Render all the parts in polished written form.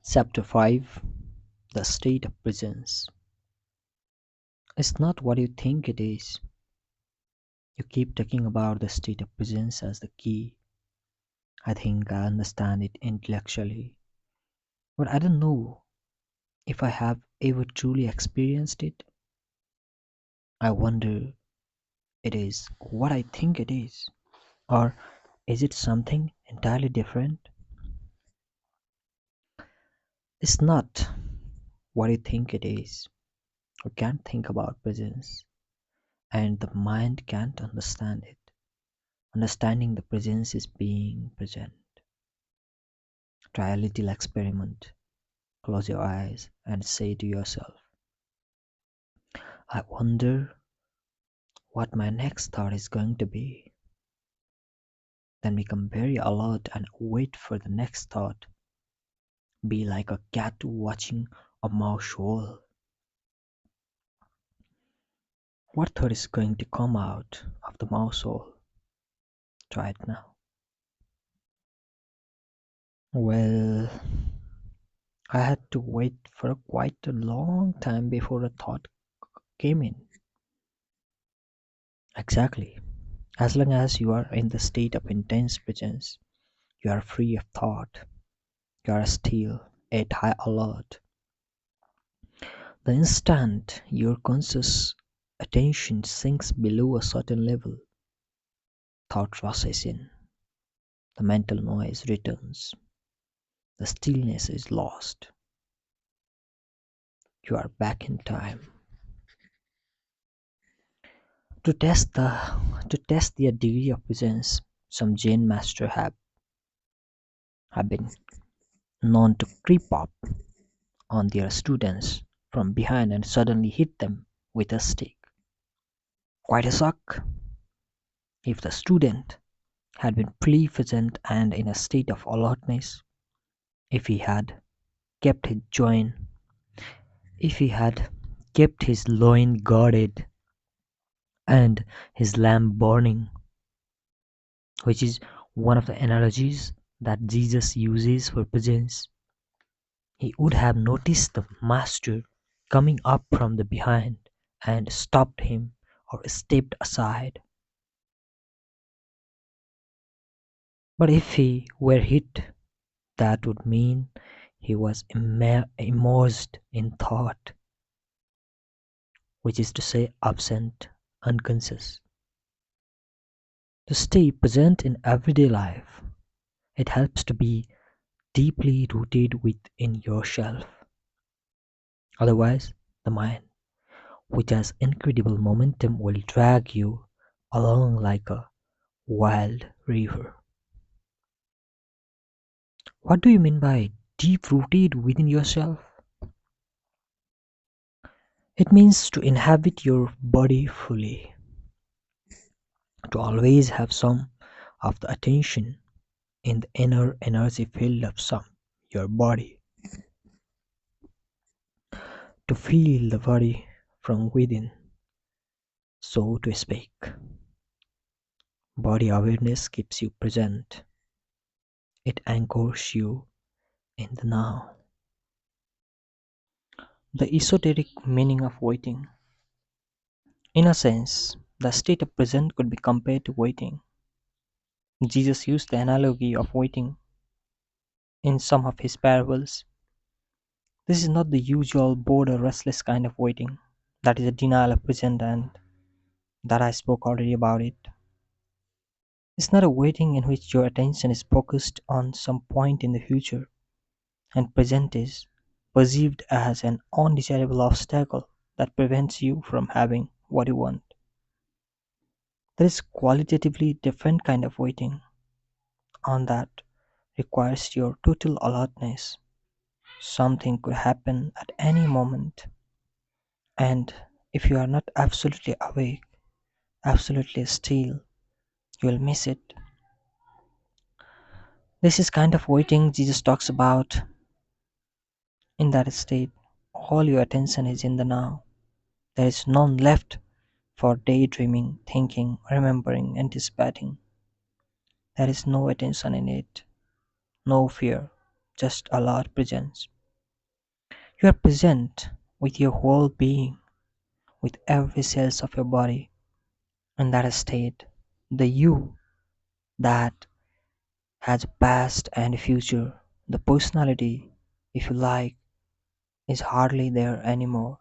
Chapter 5. The State of Presence. It's not what you think it is. You keep talking about the state of presence as the key. I think I understand it intellectually, but I don't know if I have ever truly experienced it. I wonder, it is what I think it is, or is it something entirely different? It's not what you think it is. You can't think about presence, and the mind can't understand it. Understanding the presence is being present. Try a little experiment. Close your eyes and say to yourself, I wonder what my next thought is going to be. Then become very alert and wait for the next thought. Be like a cat watching a mouse hole. What thought is going to come out of the mouse hole? Try it now. Well, I had to wait for quite a long time before a thought came in. Exactly. As long as you are in the state of intense presence, you are free of thought. You are still at high alert. The instant your conscious attention sinks below a certain level, thought rushes in, the mental noise returns, the stillness is lost. You are back in time. To test the to test their degree of presence, some Jain masters have been known to creep up on their students from behind and suddenly hit them with a stick. Quite a shock. If the student had been fully present and in a state of alertness, if he had kept his join, if he had kept his loin guarded and his lamp burning, which is one of the analogies that Jesus uses for presence, he would have noticed the master coming up from the behind and stopped him or stepped aside. But if he were hit, that would mean he was immersed in thought, which is to say absent, unconscious. To stay present in everyday life, it helps to be deeply rooted within yourself. Otherwise, the mind, which has incredible momentum, will drag you along like a wild river. What do you mean by deep rooted within yourself? It means to inhabit your body fully, to always have some of the attention in the inner energy field of some your body, to feel the body from within, so to speak. Body awareness keeps you present. It anchors you in the now. The esoteric meaning of waiting. In a sense, the state of present could be compared to waiting. Jesus used the analogy of waiting in some of his parables. This is not the usual bored or restless kind of waiting. That is a denial of present, and that I spoke already about it. It's not a waiting in which your attention is focused on some point in the future and present is perceived as an undesirable obstacle that prevents you from having what you want. There is qualitatively different kind of waiting on that requires your total alertness. Something could happen at any moment, and if you are not absolutely awake, absolutely still, you will miss it. This is kind of waiting Jesus talks about. In that state, all your attention is in the now. There is none left for daydreaming, thinking, remembering, anticipating. There is no attention in it, no fear, just allowed presence. You are present with your whole being, with every cells of your body, and that state, the you that has a past and a future, the personality, if you like, is hardly there anymore,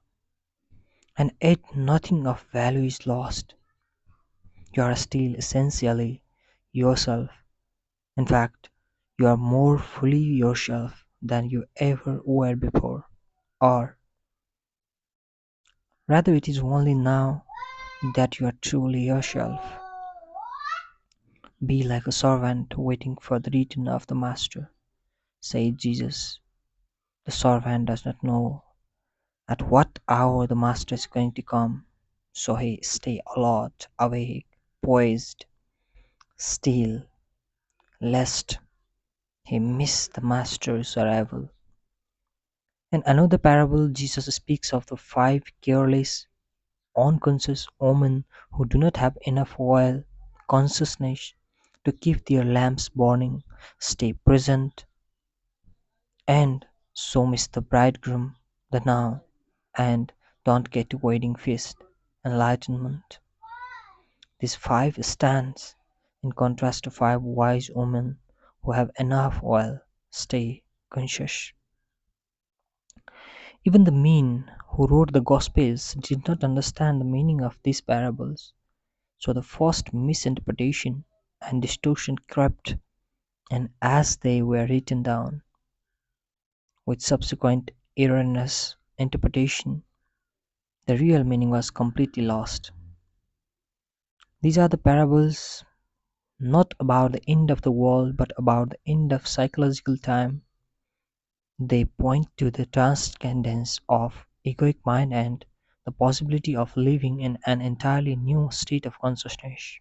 and yet nothing of value is lost. You are still essentially yourself. In fact, you are more fully yourself than you ever were before. Or rather, it is only now that you are truly yourself. Be like a servant waiting for the return of the master, said Jesus. The servant does not know at what hour the master is going to come, so he stay alert, awake, poised, still, lest he miss the master's arrival. In another parable, Jesus speaks of the five careless, unconscious women who do not have enough oil consciousness to keep their lamps burning, stay present, and so miss the bridegroom, the now, and don't get to wedding feast, enlightenment. These five stands in contrast to five wise women who have enough oil, stay conscious. Even the men who wrote the Gospels did not understand the meaning of these parables, so the first misinterpretation and distortion crept in as they were written down, with subsequent erroneous interpretation, the real meaning was completely lost. These are the parables not about the end of the world but about the end of psychological time. They point to the transcendence of egoic mind and the possibility of living in an entirely new state of consciousness.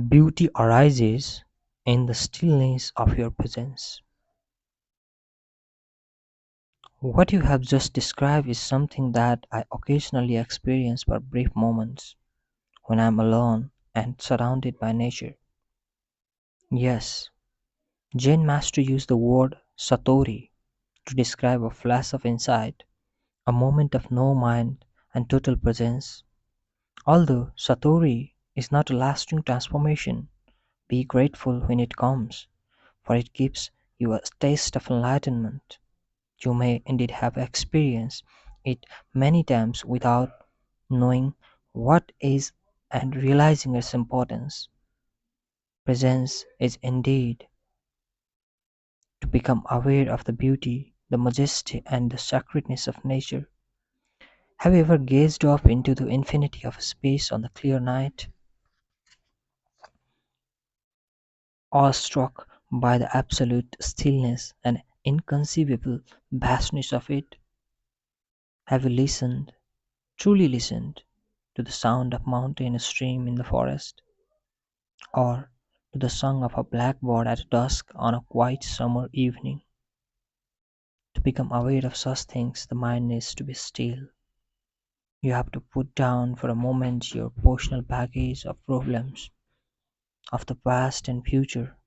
Beauty arises in the stillness of your presence. What you have just described is something that I occasionally experience for brief moments when I am alone and surrounded by nature. Yes, Zen master used the word satori to describe a flash of insight, a moment of no mind and total presence. Although satori is not a lasting transformation, be grateful when it comes, for it gives you a taste of enlightenment. You may indeed have experienced it many times without knowing what is and realizing its importance. Presence is indeed to become aware of the beauty, the majesty, and the sacredness of nature. Have you ever gazed up into the infinity of space on a clear night, awestruck by the absolute stillness and inconceivable vastness of it? Have you listened, truly listened, to the sound of mountain stream in the forest, or to the song of a blackbird at dusk on a quiet summer evening? To become aware of such things, the mind needs to be still. You have to put down for a moment your personal baggage of problems, of the past and future,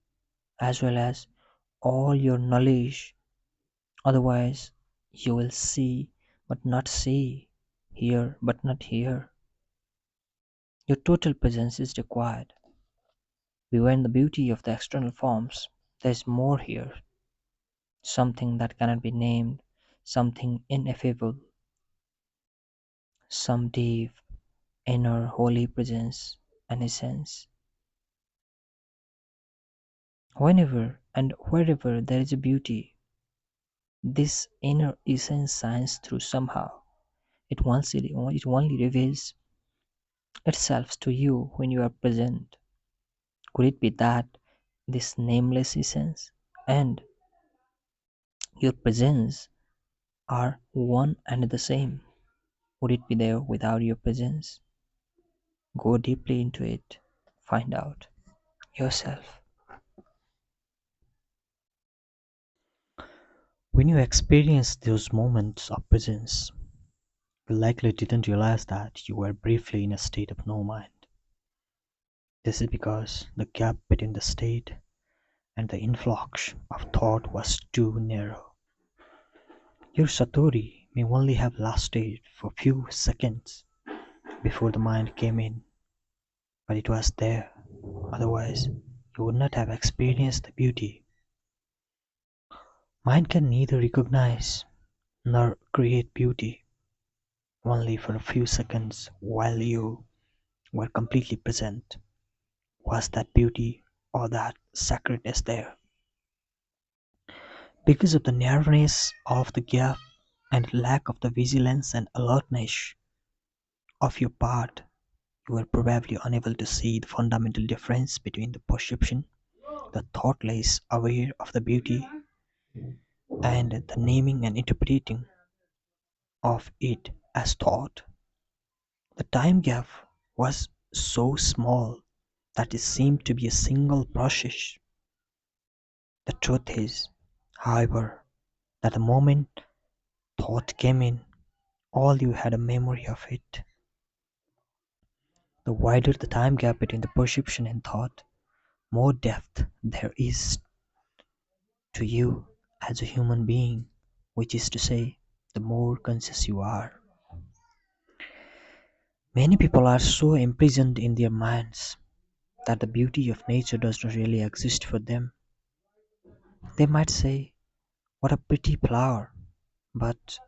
as well as all your knowledge. Otherwise, you will see but not see, hear but not hear. Your total presence is required. Beyond the beauty of the external forms, there is more here, something that cannot be named, something ineffable, some deep, inner, holy presence and essence. Whenever and wherever there is a beauty, this inner essence shines through somehow. It only reveals itself to you when you are present. Could it be that this nameless essence and your presence are one and the same? Would it be there without your presence? Go deeply into it, find out yourself. When you experience those moments of presence, you likely didn't realize that you were briefly in a state of no mind. This is because the gap between the state and the influx of thought was too narrow. Your satori may only have lasted for a few seconds before the mind came in, but it was there. Otherwise, you would not have experienced the beauty. Mind can neither recognize nor create beauty, only for a few seconds while you were completely present. Was that beauty or that sacredness there? Because of the narrowness of the gap and lack of the vigilance and alertness of your part, you were probably unable to see the fundamental difference between the perception, the thoughtless aware of the beauty, and the naming and interpreting of it as thought. The time gap was so small that it seemed to be a single process. The truth is, however, that the moment thought came in, all you had a memory of it. The wider the time gap between the perception and thought, more depth there is to you as a human being, which is to say, the more conscious you are. Many people are so imprisoned in their minds that the beauty of nature does not really exist for them. They might say, "What a pretty flower," but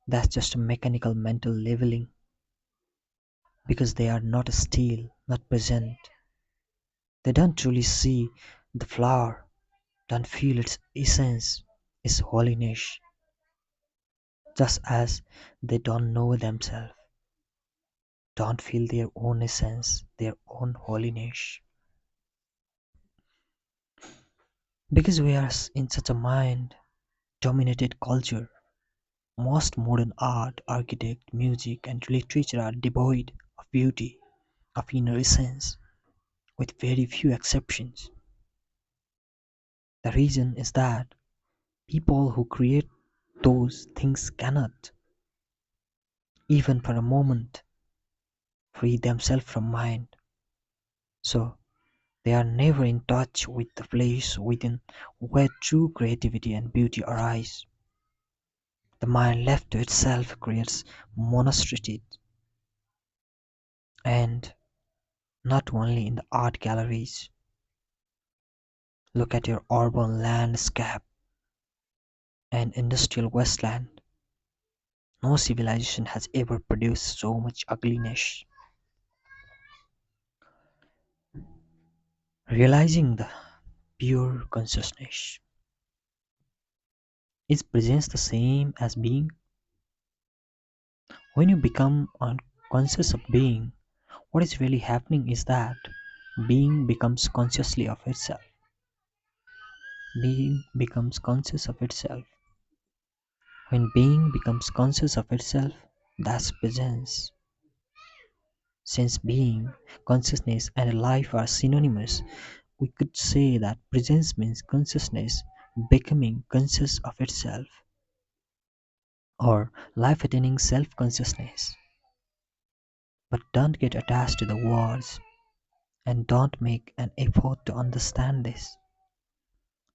that's just a mechanical mental leveling because they are not still, not present. They don't truly see the flower, don't feel its essence, its holiness, just as they don't know themselves, don't feel their own essence, their own holiness. Because we are in such a mind dominated culture, most modern art, architect, music, and literature are devoid of beauty, of inner essence, with very few exceptions. The reason is that people who create those things cannot, even for a moment, free themselves from mind. So they are never in touch with the place within where true creativity and beauty arise. The mind left to itself creates monstrosities, and not only in the art galleries. Look at your urban landscape and industrial wasteland. No civilization has ever produced so much ugliness. Realizing the pure consciousness, is presence the same as being? When you become unconscious of being, what is really happening is that being becomes consciously of itself. Being becomes conscious of itself. When being becomes conscious of itself, that's presence. Since being, consciousness, and life are synonymous, we could say that presence means consciousness becoming conscious of itself, or life attaining self consciousness. But don't get attached to the words and don't make an effort to understand this.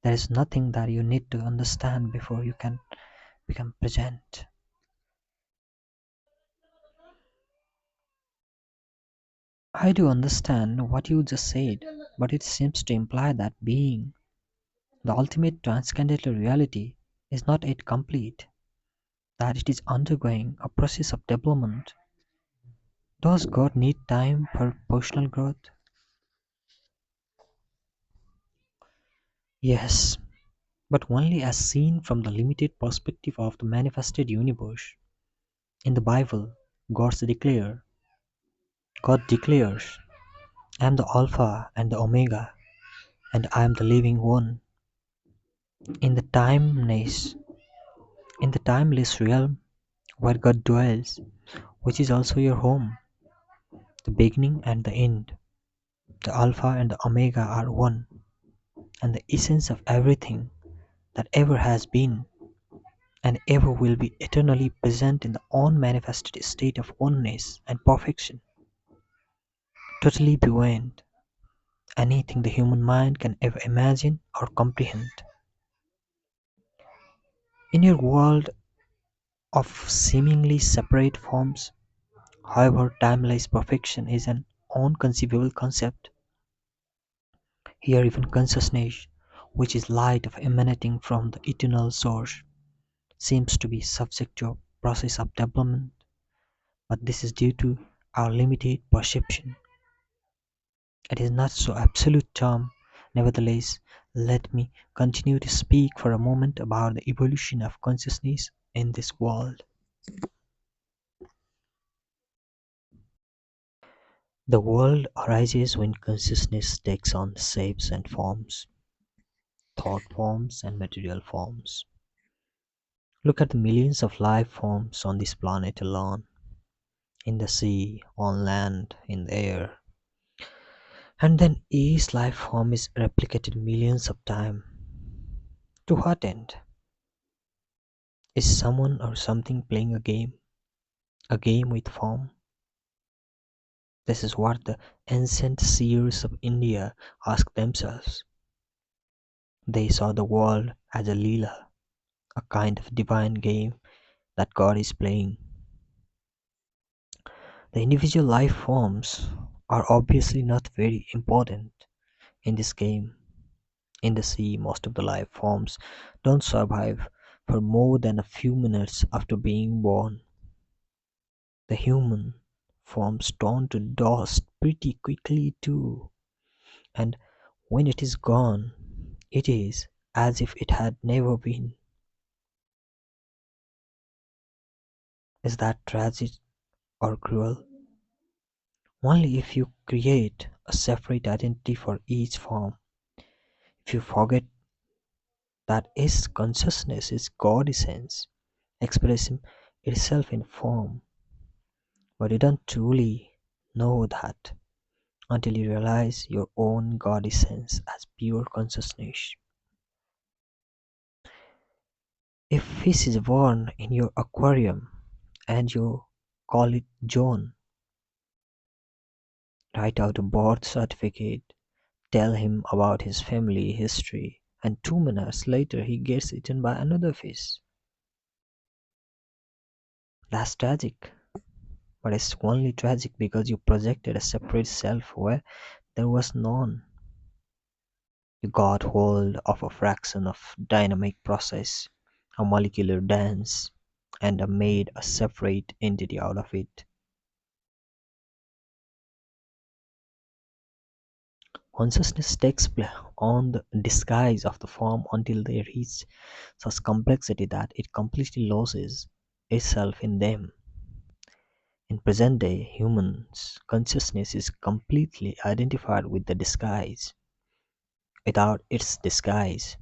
There is nothing that you need to understand before you can become present. I do understand what you just said, but it seems to imply that being, the ultimate transcendental reality, is not yet complete, that it is undergoing a process of development. Does God need time for personal growth? Yes, but only as seen from the limited perspective of the manifested universe. In the Bible, God declares, I am the Alpha and the Omega, and I am the living one. In the timeless, in the timeless realm where God dwells, which is also your home, the beginning and the end, the Alpha and the Omega are one, and the essence of everything that ever has been and ever will be eternally present in the unmanifested state of oneness and perfection, totally beyond anything the human mind can ever imagine or comprehend. In your world of seemingly separate forms, however, timeless perfection is an unconceivable concept. Here, even consciousness, which is light of emanating from the eternal source, seems to be subject to a process of development, but this is due to our limited perception. It is not so absolute term. Nevertheless, let me continue to speak for a moment about the evolution of consciousness in this world. The world arises when consciousness takes on shapes and forms, thought forms and material forms. Look at the millions of life forms on this planet alone, in the sea, on land, in the air. And then each life form is replicated millions of times. To what end? Is someone or something playing a game? A game with form? This is what the ancient seers of India asked themselves. They saw the world as a Leela, a kind of divine game that God is playing. The individual life forms are obviously not very important in this game. In the sea, most of the life forms don't survive for more than a few minutes after being born. The human forms turn to dust pretty quickly too, and when it is gone, it is as if it had never been. Is that tragic or cruel? Only if you create a separate identity for each form. If you forget that its consciousness is God essence, expressing itself in form, but you don't truly know that until you realize your own God essence as pure consciousness. If fish is born in your aquarium and you call it John, write out a birth certificate, tell him about his family history, and 2 minutes later he gets eaten by another fish. That's tragic. But it's only tragic because you projected a separate self where there was none. You got hold of a fraction of dynamic process, a molecular dance, and made a separate entity out of it. Consciousness takes on the disguise of the form until they reach such complexity that it completely loses itself in them. In present day humans, consciousness is completely identified with the disguise. Without its disguise,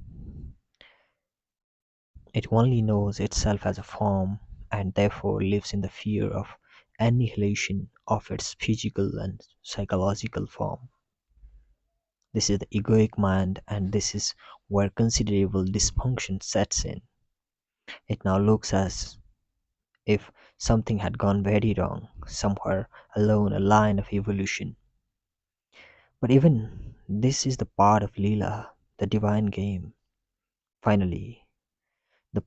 it only knows itself as a form and therefore lives in the fear of annihilation of its physical and psychological form. This is the egoic mind, and this is where considerable dysfunction sets in. It now looks as if something had gone very wrong somewhere along a line of evolution. But even this is the part of Leela, the divine game. Finally, the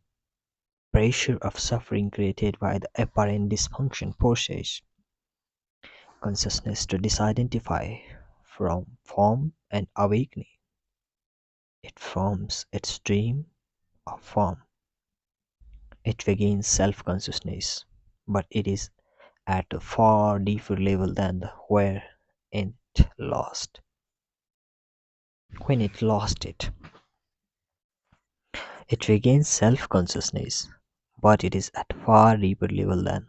pressure of suffering created by the apparent dysfunction forces consciousness to disidentify from form and awakening. It forms its dream of form. It regains self consciousness, but it is at a far deeper level than the where it lost. When it lost it, it regains self consciousness, but it is at far deeper level than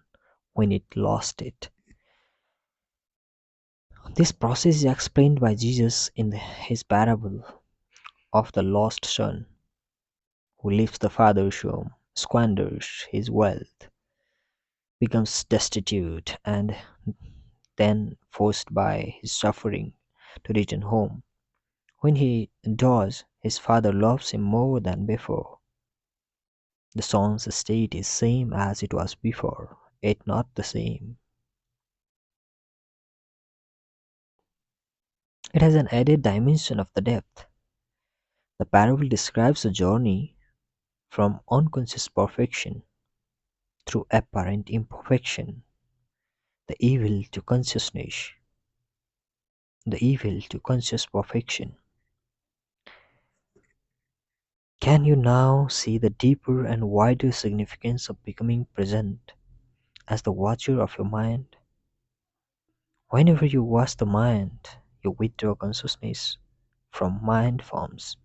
when it lost it. This process is explained by Jesus in his parable of the lost son who leaves the father's home, squanders his wealth, becomes destitute, and then forced by his suffering to return home. When he does, his father loves him more than before. The son's state is same as it was before, yet not the same. It has an added dimension of the depth. The parable describes a journey from unconscious perfection through apparent imperfection, the evil to consciousness, the evil to conscious perfection. Can you now see the deeper and wider significance of becoming present as the watcher of your mind? Whenever you watch the mind, you withdraw consciousness from mind forms,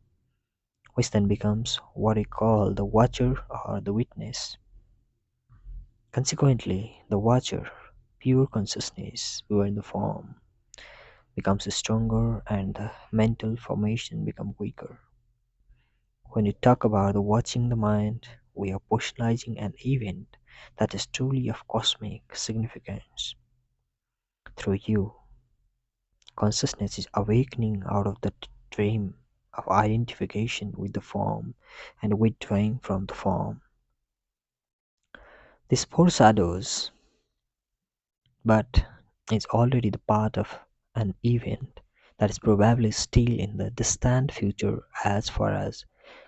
which then becomes what we call the watcher or the witness. Consequently, the watcher, pure consciousness, pure in the form, becomes stronger and the mental formation becomes weaker. When we talk about the watching the mind, we are personalizing an event that is truly of cosmic significance. Through you, consciousness is awakening out of the dream of identification with the form and withdrawing from the form. This foreshadows, but is already the part of an event that is probably still in the distant future as far as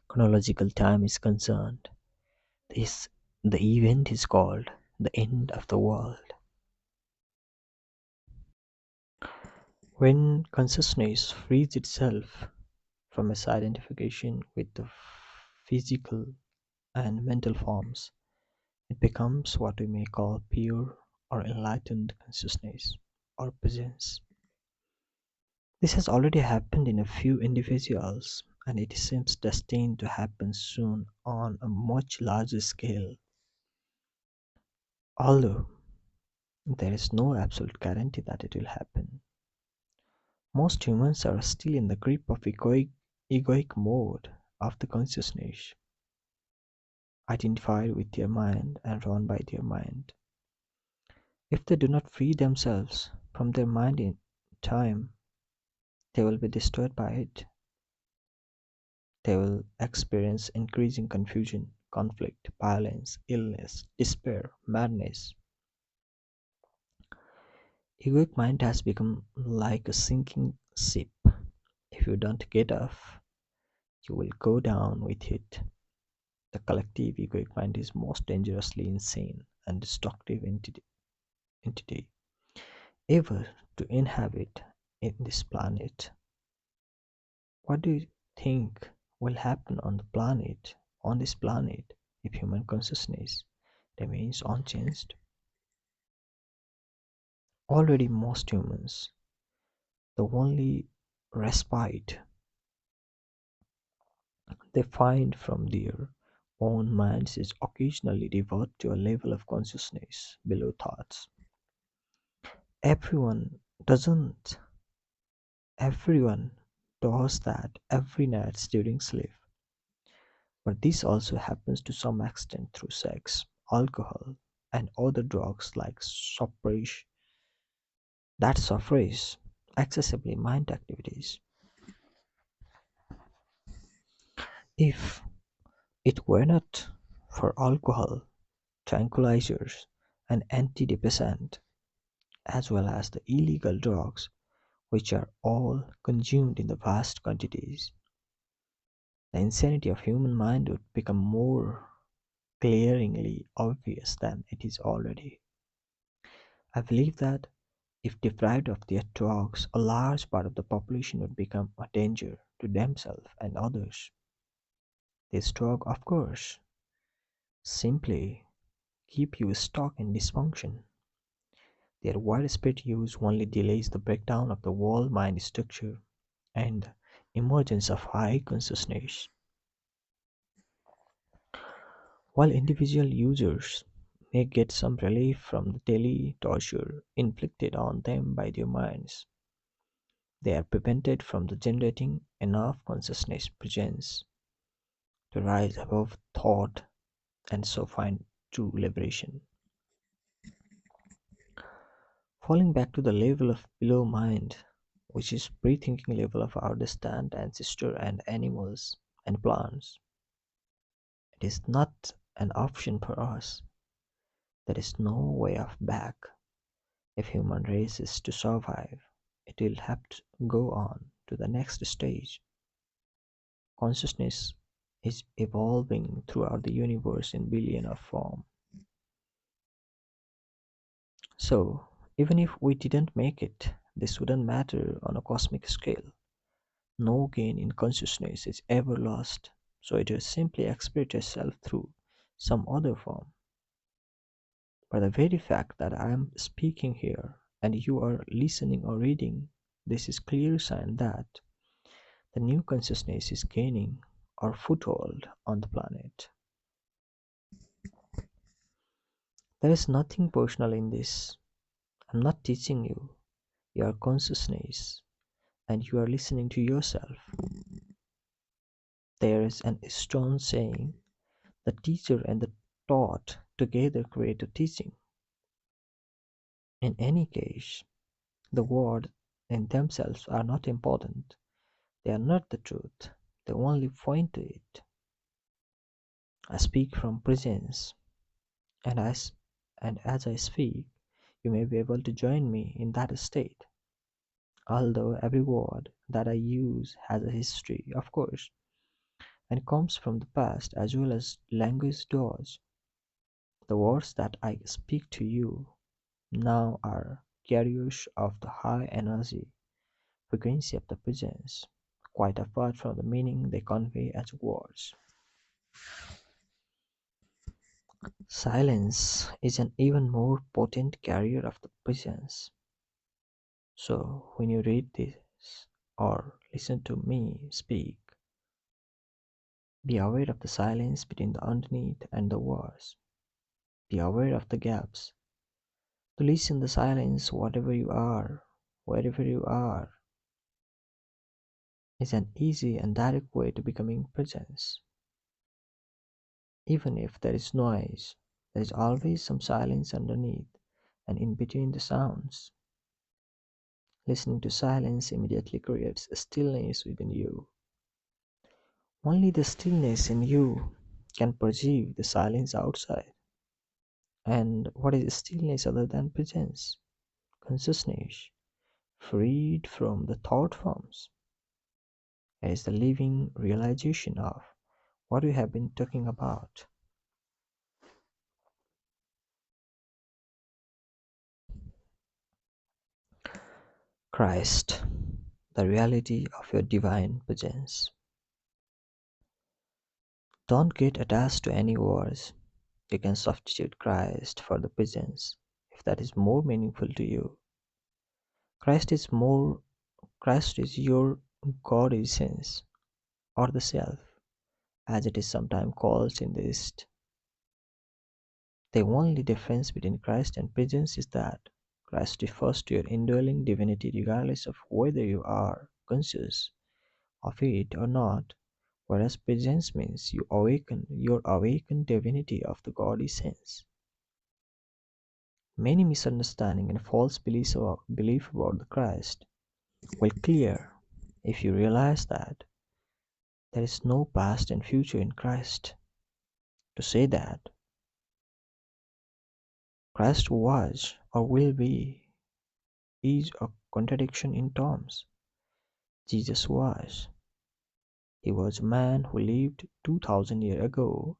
chronological time is concerned. This the event is called the end of the world. When consciousness frees itself from its identification with the physical and mental forms, it becomes what we may call pure or enlightened consciousness or presence. This has already happened in a few individuals, and it seems destined to happen soon on a much larger scale, although there is no absolute guarantee that it will happen. Most humans are still in the grip of egoic mode of the consciousness, identified with their mind and run by their mind. If they do not free themselves from their mind in time, they will be destroyed by it. They will experience increasing confusion, conflict, violence, illness, despair, madness. Egoic mind has become like a sinking ship. If you don't get off, you will go down with it. The collective egoic mind is most dangerously insane and destructive entity ever to inhabit in this planet. What do you think will happen on this planet, if human consciousness remains unchanged? Already, most humans, the only respite they find from their own minds is occasionally revert to a level of consciousness below thoughts. Everyone doesn't. Everyone does that every night during sleep. But this also happens to some extent through sex, alcohol, and other drugs like suppress excessively mind activities. If it were not for alcohol, tranquilizers, and antidepressant, as well as the illegal drugs which are all consumed in the vast quantities, the insanity of human mind would become more glaringly obvious than it is already. I believe that if deprived of their drugs, a large part of the population would become a danger to themselves and others. This drug, of course, simply keep you stuck in dysfunction. Their widespread use only delays the breakdown of the whole mind structure and emergence of high consciousness. While individual users may get some relief from the daily torture inflicted on them by their minds, they are prevented from the generating enough consciousness presence to rise above thought and so find true liberation. Falling back to the level of below mind, which is pre-thinking level of our distant ancestor and animals and plants, it is not an option for us. There is no way of back if human race is to survive. it will have to go on to the next stage. Consciousness is evolving throughout the universe in billion of form. So, even if we didn't make it, this wouldn't matter on a cosmic scale. No gain in consciousness is ever lost, so it will simply express itself through some other form. But the very fact that I am speaking here and you are listening or reading, this is clear sign that the new consciousness is gaining our foothold on the planet. There is nothing personal in this. I'm not teaching you. You are consciousness and you are listening to yourself. There is an stone saying, the teacher and the taught together create a teaching. In any case, the words in themselves are not important. They are not the truth. They only point to it. I speak from presence, and and as I speak, you may be able to join me in that state. Although every word that I use has a history, of course, and comes from the past as well as language does. The words that I speak to you now are carriers of the high energy frequency of the presence, quite apart from the meaning they convey as words. Silence is an even more potent carrier of the presence. So when you read this or listen to me speak, be aware of the silence between the underneath and the words. Be aware of the gaps. To listen the silence, whatever you are, wherever you are, is an easy and direct way to becoming presence. Even if there is noise, there is always some silence underneath and in between the sounds. Listening to silence immediately creates a stillness within you. Only the stillness in you can perceive the silence outside. And what is stillness other than presence? Consciousness, freed from the thought forms. It is the living realization of what we have been talking about. Christ, the reality of your divine presence. Don't get attached to any words. You can substitute Christ for the presence if that is more meaningful to you. Christ is more Christ is your God essence or the self, as it is sometimes called in the East. The only difference between Christ and presence is that Christ refers to your indwelling divinity regardless of whether you are conscious of it or not, whereas presence means you awaken your awakened divinity of the God essence. Many misunderstanding and false belief about the Christ will clear if you realize that there is no past and future in Christ. To say that Christ was or will be is a contradiction in terms. Jesus was. He was a man who lived 2000 years ago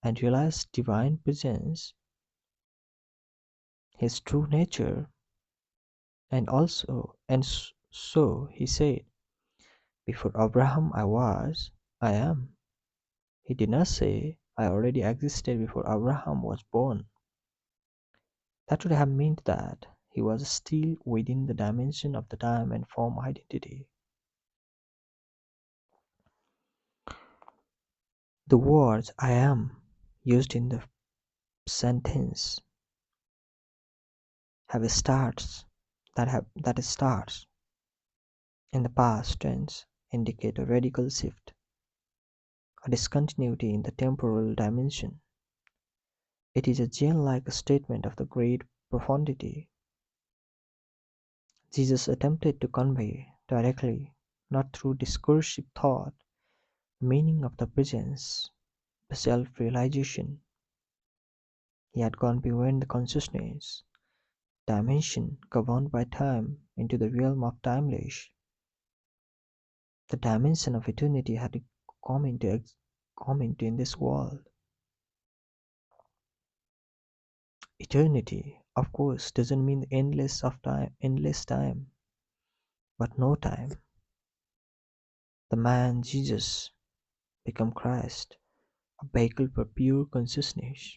and realized divine presence, his true nature, and so he said, before Abraham I was, I am. He did not say, I already existed before Abraham was born. That would have meant that he was still within the dimension of the time and form identity. The words I am used in the sentence have a starts that starts in the past tense indicate a radical shift, a discontinuity in the temporal dimension. It is a Zen-like statement of the great profundity Jesus attempted to convey directly, not through discursive thought, the meaning of the presence, the self-realization. He had gone beyond the consciousness dimension governed by time into the realm of timeless. The dimension of eternity had to come into in this world. Eternity, of course, doesn't mean endless time, but no time. The man Jesus become Christ, a vehicle for pure consciousness.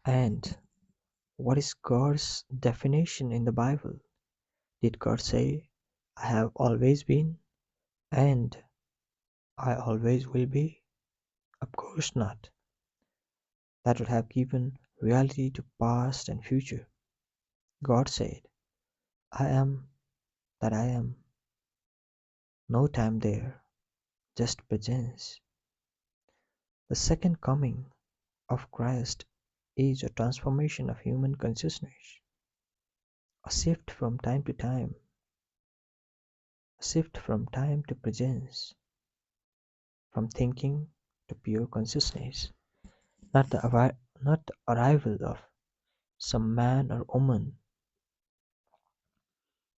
And what is God's definition in the Bible? Did God say, I have always been and I always will be? Of course not. That would have given reality to past and future. God said, I am that I am. No time there, just presence. The second coming of Christ is a transformation of human consciousness, a shift from time to time, a shift from time to presence, from thinking to pure consciousness, not the arrival of some man or woman.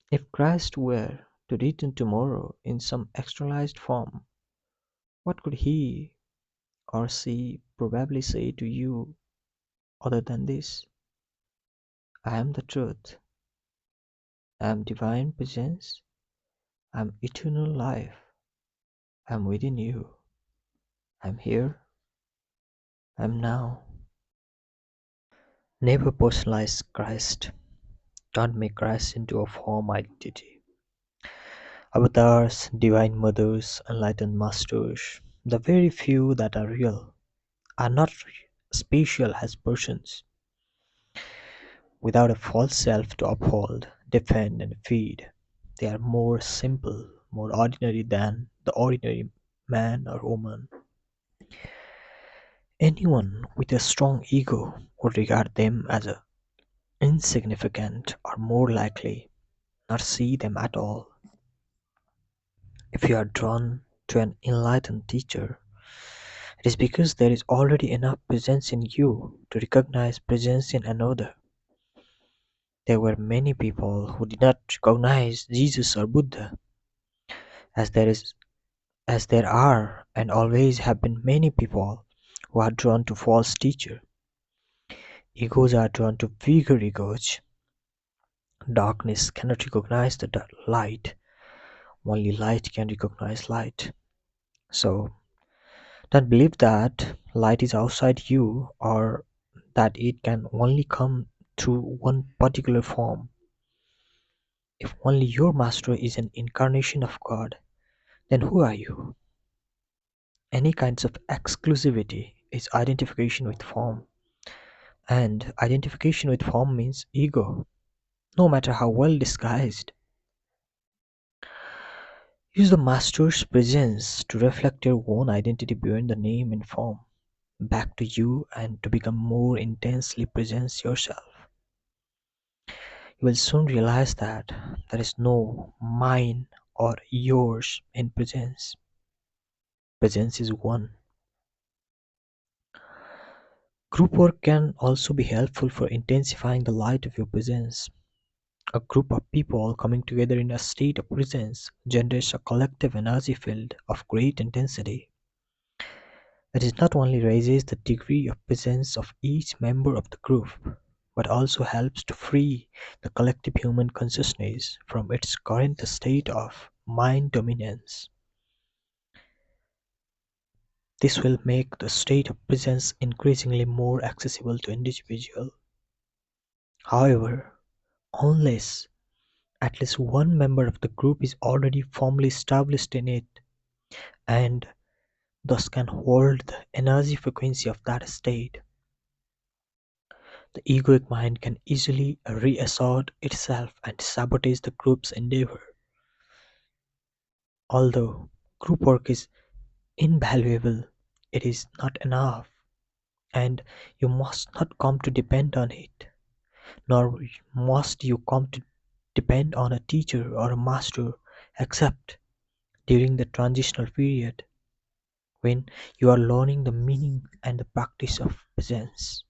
If Christ were to return tomorrow in some actualized form, what could he or she probably say to you other than this? I am the truth, I am divine presence, I am eternal life, I am within you, I am here, I am now. Never personalize Christ. Don't make Christ into a form identity. Avatars, divine mothers, enlightened masters, the very few that are real, are not special as persons, without a false self to uphold, defend, and feed. They are more simple, more ordinary than the ordinary man or woman. Anyone with a strong ego would regard them as insignificant or more likely not see them at all. If you are drawn to an enlightened teacher, it is because there is already enough presence in you to recognize presence in another. There were many people who did not recognize Jesus or Buddha, as there are and always have been many people who are drawn to false teacher. Egos are drawn to weaker egos. Darkness cannot recognize the light. Only light can recognize light. So don't believe that light is outside you or that it can only come through one particular form. If only your master is an incarnation of God, then who are you? Any kinds of exclusivity is identification with form, and identification with form means ego, no matter how well disguised. Use the master's presence to reflect your own identity beyond the name and form back to you and to become more intensely presence yourself. You will soon realize that there is no mine or yours in presence. Presence is one. Group work can also be helpful for intensifying the light of your presence. A group of people coming together in a state of presence generates a collective energy field of great intensity. It not only raises the degree of presence of each member of the group, but also helps to free the collective human consciousness from its current state of mind dominance. This will make the state of presence increasingly more accessible to individuals. However, unless at least one member of the group is already firmly established in it and thus can hold the energy frequency of that state, the egoic mind can easily reassert itself and sabotage the group's endeavor. Although group work is invaluable, it is not enough, and you must not come to depend on it, nor must you come to depend on a teacher or a master except during the transitional period when you are learning the meaning and the practice of presence.